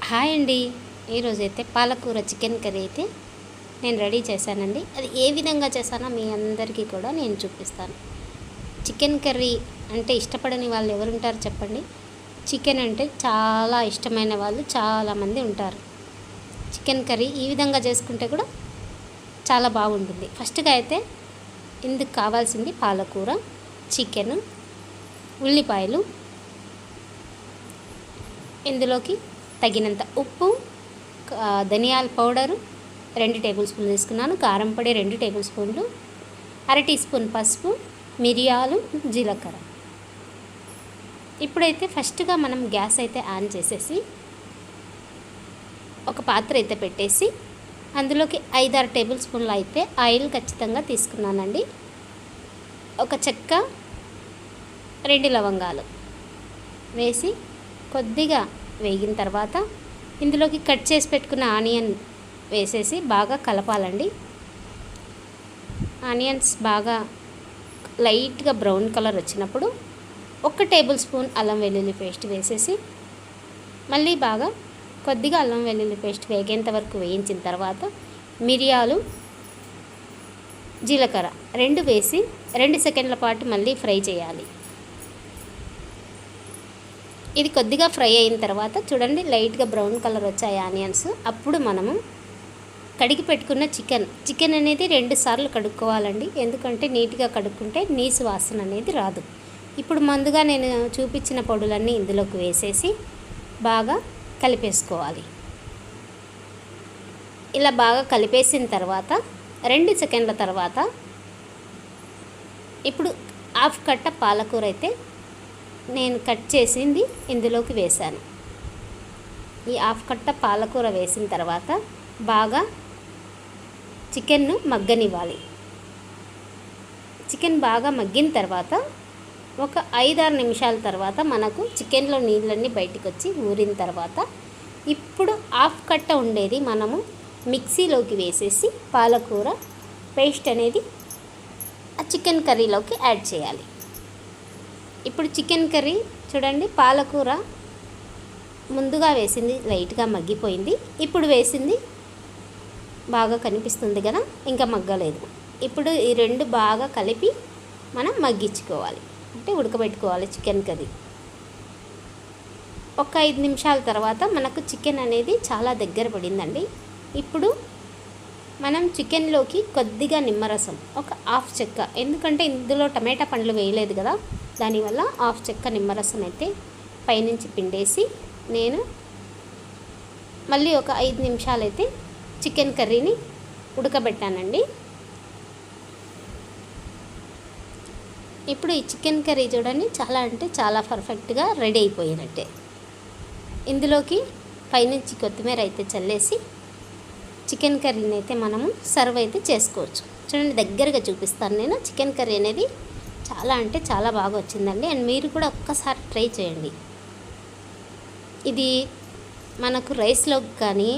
Hi అండి. ఈరోజైతే పాలకూర చికెన్ కర్రీ అయితే నేను రెడీ చేశానండి. అది ఏ విధంగా చేశానో మీ అందరికీ కూడా నేను చూపిస్తాను. చికెన్ కర్రీ అంటే ఇష్టపడని వాళ్ళు ఎవరుంటారు చెప్పండి? చికెన్ అంటే చాలా ఇష్టమైన వాళ్ళు చాలామంది ఉంటారు. చికెన్ కర్రీ ఈ విధంగా చేసుకుంటే కూడా చాలా బాగుంటుంది. ఫస్ట్గా అయితే ఇందుకు కావాల్సింది పాలకూర, చికెను, ఉల్లిపాయలు, ఇందులోకి తగినంత ఉప్పు, ధనియాల పౌడరు 2 టేబుల్ స్పూన్లు తీసుకున్నాను, కారం పొడి 2 టేబుల్ స్పూన్లు, 1/2 టీ స్పూన్ పసుపు, మిరియాలు, జీలకర్ర. ఇప్పుడైతే ఫస్ట్గా మనం గ్యాస్ అయితే ఆన్ చేసేసి ఒక పాత్ర అయితే పెట్టేసి అందులోకి 5-6 టేబుల్ స్పూన్లు అయితే ఆయిల్ ఖచ్చితంగా తీసుకున్నానండి. ఒక చెక్క, 2 లవంగాలు వేసి కొద్దిగా వేగిన తర్వాత ఇందులోకి కట్ చేసి పెట్టుకున్న ఆనియన్ వేసేసి బాగా కలపాలండి. ఆనియన్స్ బాగా లైట్గా బ్రౌన్ కలర్ వచ్చినప్పుడు 1 టేబుల్ స్పూన్ అల్లం వెల్లుల్లి పేస్ట్ వేసేసి మళ్ళీ బాగా కొద్దిగా అల్లం వెల్లుల్లి పేస్ట్ వేగేంత వరకు వేయించిన తర్వాత మిరియాలు, జీలకర్ర 2 వేసి 2 సెకండ్ల పాటు మళ్ళీ ఫ్రై చేయాలి. ఇది కొద్దిగా ఫ్రై అయిన తర్వాత చూడండి లైట్గా బ్రౌన్ కలర్ వచ్చాయి ఆనియన్స్. అప్పుడు మనము కడిగి పెట్టుకున్న చికెన్ అనేది 2 సార్లు కడుక్కోవాలండి. ఎందుకంటే నీట్గా కడుక్కుంటే నీసు వాసన అనేది రాదు. ఇప్పుడు ముందుగా నేను చూపించిన పొడులన్నీ ఇందులోకి వేసేసి బాగా కలిపేసుకోవాలి. ఇలా బాగా కలిపేసిన తర్వాత 2 సెకండ్ల తర్వాత ఇప్పుడు హాఫ్ కట్ట పాలకూర అయితే నేను కట్ చేసింది ఇందులోకి వేశాను. ఈ హాఫ్ కట్ట పాలకూర వేసిన తర్వాత బాగా చికెన్ను మగ్గనివ్వాలి. చికెన్ బాగా మగ్గిన తర్వాత ఒక 5-6 నిమిషాల తర్వాత మనకు చికెన్లో నీళ్ళన్నీ బయటకు వచ్చి ఊరిన తర్వాత ఇప్పుడు హాఫ్ కట్ట ఉండేది మనము మిక్సీలోకి వేసేసి పాలకూర పేస్ట్ అనేది ఆ చికెన్ కర్రీలోకి యాడ్ చేయాలి. ఇప్పుడు చికెన్ కర్రీ చూడండి, పాలకూర ముందుగా వేసింది లైట్గా మగ్గిపోయింది, ఇప్పుడు వేసింది బాగా కనిపిస్తుంది కదా, ఇంకా మగ్గలేదు. ఇప్పుడు ఈ 2 బాగా కలిపి మనం మగ్గించుకోవాలి, అంటే ఉడకబెట్టుకోవాలి చికెన్ కర్రీ. ఒక 5 నిమిషాల తర్వాత మనకు చికెన్ అనేది చాలా దగ్గర పడిందండి. ఇప్పుడు మనం చికెన్లోకి కొద్దిగా నిమ్మరసం, ఒక హాఫ్ చెక్క, ఎందుకంటే ఇందులో టమాటా పండ్లు వేయలేదు కదా, దానివల్ల హాఫ్ చెక్క నిమ్మరసం అయితే పైనుంచి పిండేసి నేను మళ్ళీ ఒక 5 నిమిషాలు అయితే చికెన్ కర్రీని ఉడకబెట్టానండి. ఇప్పుడు ఈ చికెన్ కర్రీ చూడండి చాలా అంటే చాలా పర్ఫెక్ట్గా రెడీ అయిపోయినట్టే. ఇందులోకి పైనుంచి కొత్తిమీర అయితే చల్లేసి చికెన్ కర్రీని అయితే మనము సర్వ్ అయితే చేసుకోవచ్చు. చూడండి దగ్గరగా చూపిస్తాను నేను. చికెన్ కర్రీ అనేది చాలా అంటే చాలా బాగా వచ్చిందండి. అండ్ మీరు కూడా ఒక్కసారి ట్రై చేయండి. ఇది మనకు రైస్లోకి కానీ,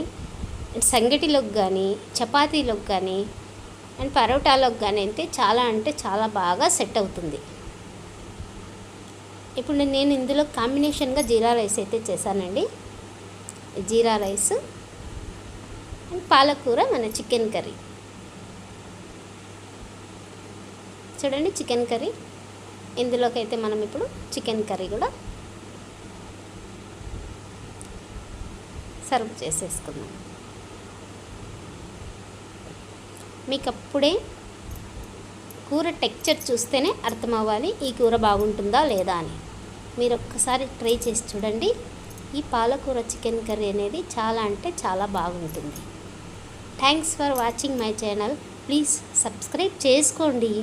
సంగటిలోకి కానీ, చపాతీలోకి కానీ, అండ్ పరోటాలోకి కానీ అయితే చాలా అంటే చాలా బాగా సెట్ అవుతుంది. ఇప్పుడు నేను ఇందులో కాంబినేషన్గా జీరా రైస్ అయితే చేశానండి. జీరా రైస్ అండ్ పాలకూర మన చికెన్ కర్రీ. చూడండి చికెన్ కర్రీ, ఇందులోకి అయితే మనం ఇప్పుడు చికెన్ కర్రీ కూడా సర్వ్ చేసేసుకుందాం. మీకు అప్పుడే కూర టెక్చర్ చూస్తేనే అర్థమవ్వాలి ఈ కూర బాగుంటుందా లేదా అని. మీరు ఒక్కసారి ట్రై చేసి చూడండి. ఈ పాలకూర చికెన్ కర్రీ అనేది చాలా అంటే చాలా బాగుంటుంది. Thanks for watching my channel. Please subscribe చేసుకోండి.